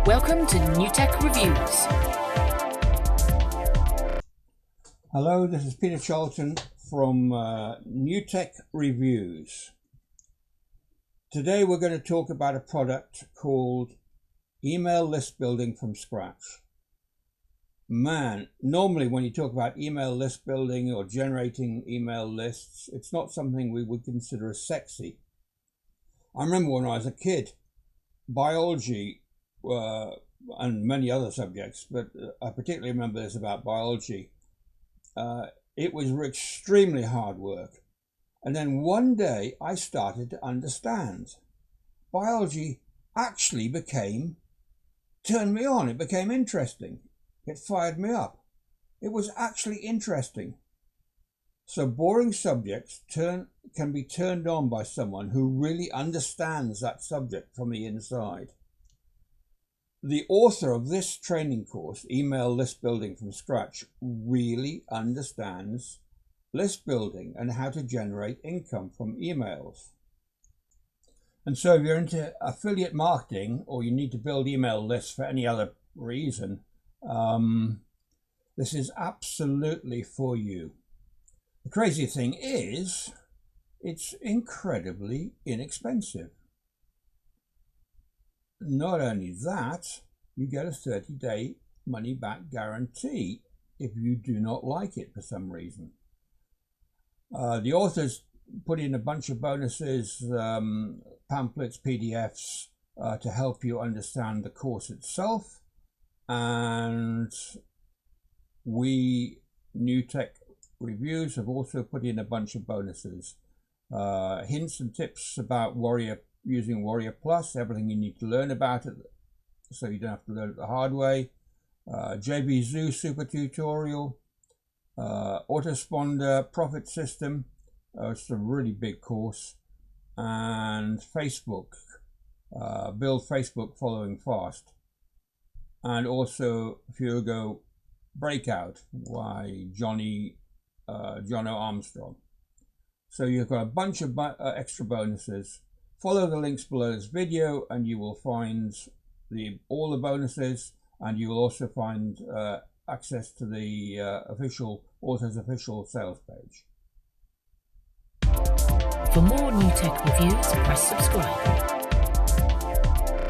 Welcome to New Tech Reviews. Hello, this is Peter Charlton from New Tech Reviews. Today we're going to talk about a product called Email List Building from Scratch. Man, normally when you talk about email list building or generating email lists, it's not something we would consider as sexy. I remember when I was a kid, biology and many other subjects, but I particularly remember this about biology. It was extremely hard work. And then one day I started to understand. Biology actually turned me on. It became interesting. It fired me up. It was actually interesting. So boring subjects can be turned on by someone who really understands that subject from the inside. The author of this training course, Email List Building from Scratch, really understands list building and how to generate income from emails. And so if you're into affiliate marketing or you need to build email lists for any other reason, this is absolutely for you. The crazy thing is, it's incredibly inexpensive. Not only that, you get a 30-day money-back guarantee if you do not like it for some reason. The authors put in a bunch of bonuses, pamphlets, PDFs to help you understand the course itself. And we, New Tech Reviews, have also put in a bunch of bonuses. Hints and tips about using Warrior Plus, everything you need to learn about it so you don't have to learn it the hard way. JVZoo super tutorial, Autosponder profit system, it's a really big course, and Facebook, build Facebook following fast, and also Fuego Breakout by Jono Armstrong. So you've got a bunch of extra bonuses. Follow the links below this video and you will find all the bonuses, and you will also find access to the author's official sales page. For more New Tech Reviews, press subscribe.